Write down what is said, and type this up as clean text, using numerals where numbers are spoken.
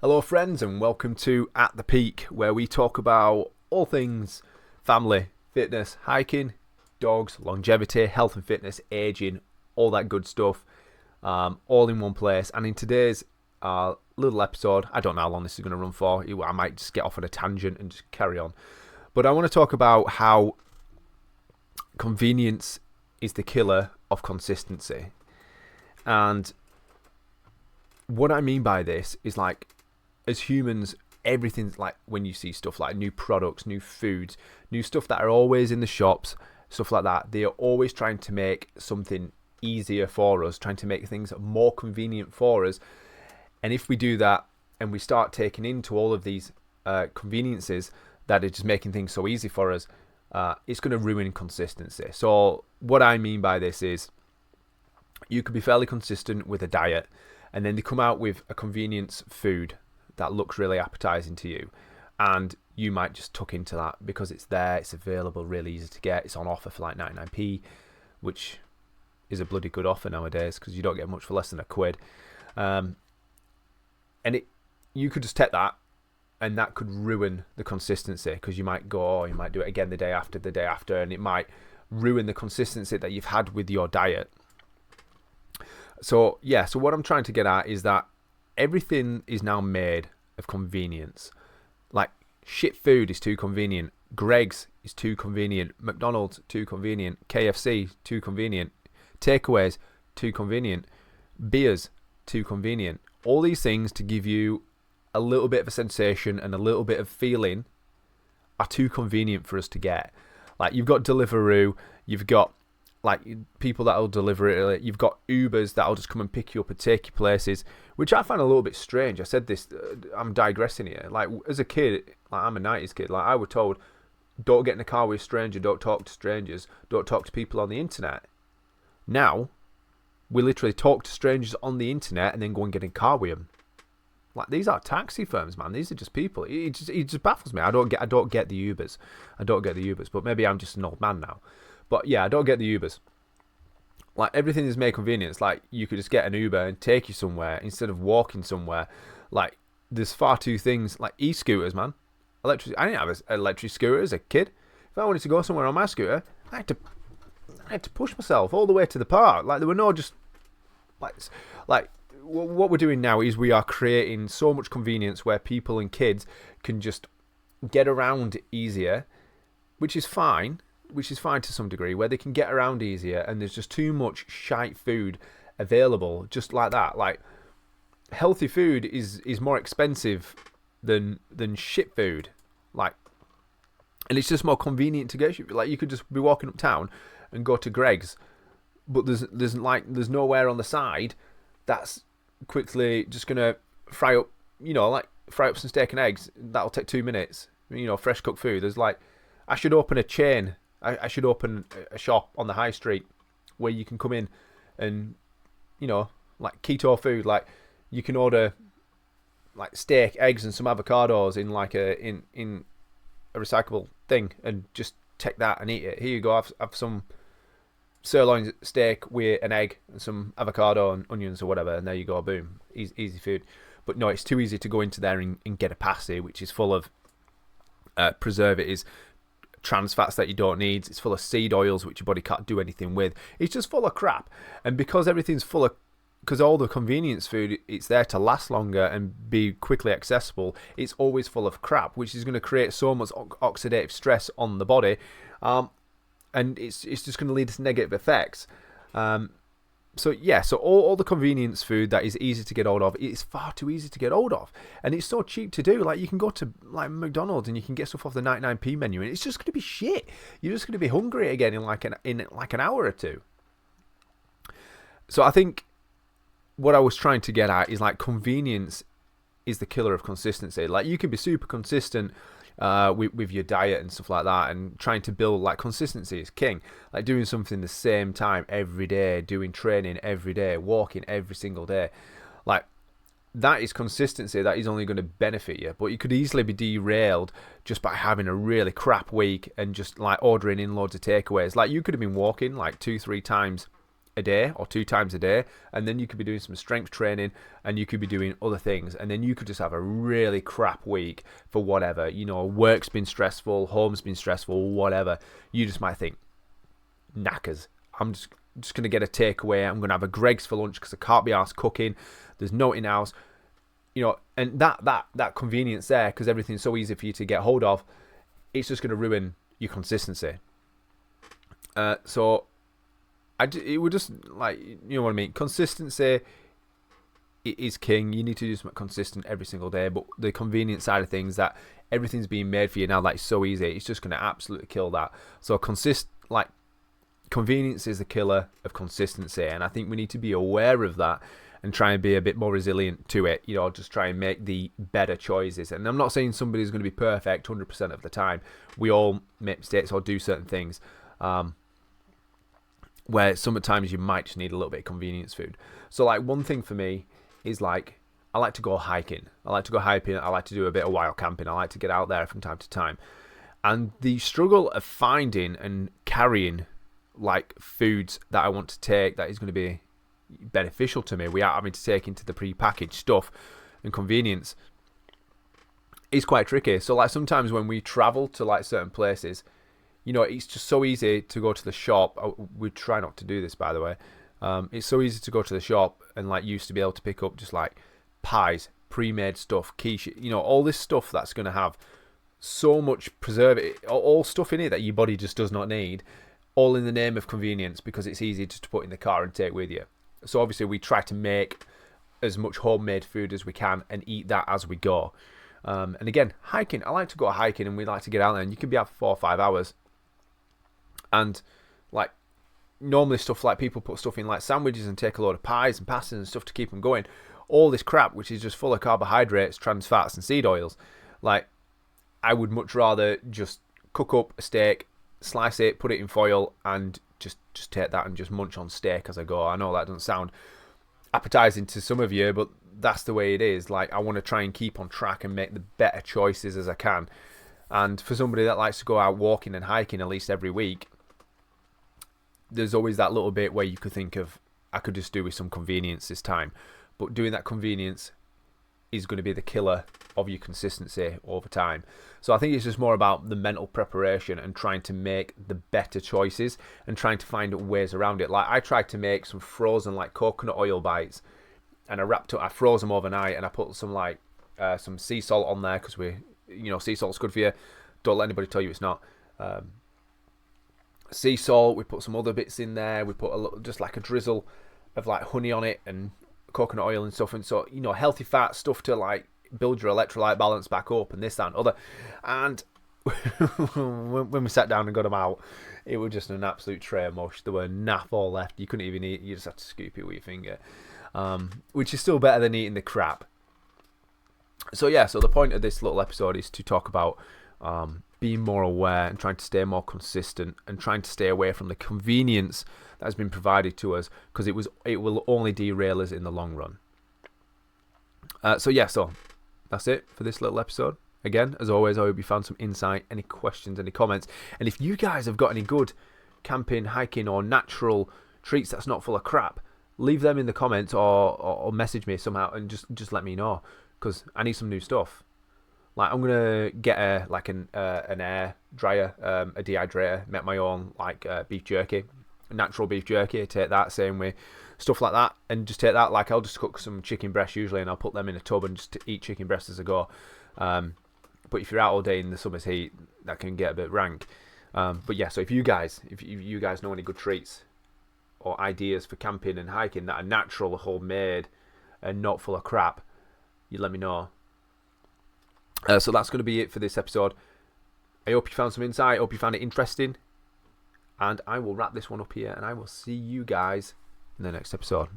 Hello, friends, and welcome to At the Peak, where we talk about all things family, fitness, hiking, dogs, longevity, health and fitness, aging, all that good stuff, all in one place. And in today's little episode, I don't know how long this is going to run for. I might just get off on a tangent and just carry on. But I want to talk about how convenience is the killer of consistency. And what I mean by this is, like, as humans, everything's like, when you see stuff like new products, new foods, new stuff that are always in the shops, stuff like that, they are always trying to make something easier for us, trying to make things more convenient for us. And if we do that and we start taking into all of these conveniences that are just making things so easy for us, it's going to ruin consistency. So what I mean by this is, you could be fairly consistent with a diet, and then they come out with a convenience food that looks really appetizing to you, and you might just tuck into that because it's there, it's available, really easy to get, it's on offer for like 99p, which is a bloody good offer nowadays because you don't get much for less than £1. And you could just take that, and that could ruin the consistency, because you might you might do it again the day after, and it might ruin the consistency that you've had with your diet. So what I'm trying to get at is that everything is now made of convenience. Like, shit food is too convenient. Greggs is too convenient. McDonald's, too convenient. KFC, too convenient. Takeaways, too convenient. Beers, too convenient. All these things to give you a little bit of a sensation and a little bit of feeling are too convenient for us to get. Like, you've got Deliveroo, you've got like people that'll deliver it. You've got Ubers that'll just come and pick you up and take you places, which I find a little bit strange. I said this, I'm digressing here. Like, as a kid, like, I'm a 90s kid. Like, I was told, don't get in a car with a stranger, don't talk to strangers, don't talk to people on the internet. Now, we literally talk to strangers on the internet and then go and get in a car with them. Like, these are taxi firms, man. These are just people. It just baffles me. I don't get the Ubers. But maybe I'm just an old man now. But yeah, I don't get the Ubers. Like, everything is made convenience. Like, you could just get an Uber and take you somewhere instead of walking somewhere. Like, there's far too things like e-scooters, man. I didn't have an electric scooter as a kid. If I wanted to go somewhere on my scooter, I had to push myself all the way to the park. Like, there were no just like what we're doing now is we are creating so much convenience where people and kids can just get around easier, which is fine to some degree, where they can get around easier, and there's just too much shite food available just like that. Like, healthy food is more expensive than shit food. Like, and it's just more convenient to get. Like, you could just be walking uptown and go to Greggs, but there's nowhere on the side that's quickly just gonna fry up some steak and eggs. That'll take 2 minutes. Fresh cooked food. There's like, I should open a chain. I should open a shop on the high street where you can come in and, like, keto food. Like, you can order like steak, eggs, and some avocados in like in a recyclable thing, and just take that and eat it. Here you go. Have some sirloin steak with an egg and some avocado and onions or whatever, and there you go. Boom. Easy food. But no, it's too easy to go into there and get a pasty, which is full of preservatives, trans fats that you don't need. It's full of seed oils, which your body can't do anything with. It's just full of crap. And because because all the convenience food, it's there to last longer and be quickly accessible, it's always full of crap, which is going to create so much oxidative stress on the body, and it's just going to lead to negative effects. So all the convenience food that is easy to get hold of, it's far too easy to get hold of, and it's so cheap to do. Like, you can go to like McDonald's and you can get stuff off the 99p menu, and it's just going to be shit. You're just going to be hungry again in like an hour or two. So I think what I was trying to get at is, like, convenience is the killer of consistency. Like, you can be super consistent with your diet and stuff like that, and trying to build, like, consistency is king. Like, doing something the same time every day, doing training every day, walking every single day, like, that is consistency. That is only going to benefit you. But you could easily be derailed just by having a really crap week and just, like, ordering in loads of takeaways. Like, you could have been walking like 2-3 times a day or 2 times a day, and then you could be doing some strength training and you could be doing other things, and then you could just have a really crap week for whatever, work's been stressful, home's been stressful, whatever. You just might think, knackers, I'm just going to get a takeaway, I'm going to have a Greggs for lunch because I can't be arsed cooking, there's no in-house, and that convenience there, because everything's so easy for you to get hold of, it's just going to ruin your consistency. So it would just, like, you know what I mean, consistency is king. You need to do something consistent every single day, but the convenient side of things, that everything's being made for you now, like, so easy, it's just going to absolutely kill that. So convenience is the killer of consistency, and I think we need to be aware of that and try and be a bit more resilient to it, just try and make the better choices. And I'm not saying somebody's going to be perfect 100% of the time. We all make mistakes or do certain things, where sometimes you might just need a little bit of convenience food. So, like, one thing for me is, like, I like to go hiking. I like to do a bit of wild camping. I like to get out there from time to time. And the struggle of finding and carrying, like, foods that I want to take that is going to be beneficial to me without having to take into the pre-packaged stuff and convenience is quite tricky. So, like, sometimes when we travel to, like, certain places, it's just so easy to go to the shop. We try not to do this, by the way. It's so easy to go to the shop and, like, used to be able to pick up just, like, pies, pre-made stuff, quiche, all this stuff that's going to have so much preservative, all stuff in it that your body just does not need, all in the name of convenience, because it's easy just to put in the car and take with you. So obviously we try to make as much homemade food as we can and eat that as we go. And again, hiking. I like to go hiking, and we like to get out there, and you can be out for 4 or 5 hours. And, like, normally stuff like people put stuff in, like, sandwiches and take a load of pies and pastas and stuff to keep them going. All this crap, which is just full of carbohydrates, trans fats and seed oils. Like, I would much rather just cook up a steak, slice it, put it in foil, and just take that and just munch on steak as I go. I know that doesn't sound appetizing to some of you, but that's the way it is. Like, I want to try and keep on track and make the better choices as I can. And for somebody that likes to go out walking and hiking at least every week, there's always that little bit where you could think of, I could just do with some convenience this time. But doing that convenience is going to be the killer of your consistency over time. So I think it's just more about the mental preparation and trying to make the better choices and trying to find ways around it. Like, I tried to make some frozen, like, coconut oil bites, and I froze them overnight, and I put some, like, some sea salt on there, because sea salt's good for you. Don't let anybody tell you it's not. Sea salt, we put some other bits in there, we put a little, just like a drizzle of, like, honey on it and coconut oil and stuff, and so, healthy fat stuff to, like, build your electrolyte balance back up, and this, that, and other. And when we sat down and got them out, it was just an absolute tray of mush. There were naff all left. You couldn't even eat. You just had to scoop it with your finger, which is still better than eating the crap. So yeah, so the point of this little episode is to talk about being more aware and trying to stay more consistent and trying to stay away from the convenience that has been provided to us, because it will only derail us in the long run. So that's it for this little episode. Again, as always, I hope you found some insight, any questions, any comments. And if you guys have got any good camping, hiking, or natural treats that's not full of crap, leave them in the comments or message me somehow and just let me know, because I need some new stuff. Like, I'm gonna get an air dryer, a dehydrator, make my own, like, beef jerky, natural beef jerky. Take that, same way, stuff like that, and just take that. Like, I'll just cook some chicken breasts usually, and I'll put them in a tub and just eat chicken breasts as I go. But if you're out all day in the summer's heat, that can get a bit rank. But yeah, so if you guys know any good treats or ideas for camping and hiking that are natural, homemade, and not full of crap, you let me know. So that's going to be it for this episode. I hope you found some insight. I hope you found it interesting. And I will wrap this one up here, and I will see you guys in the next episode.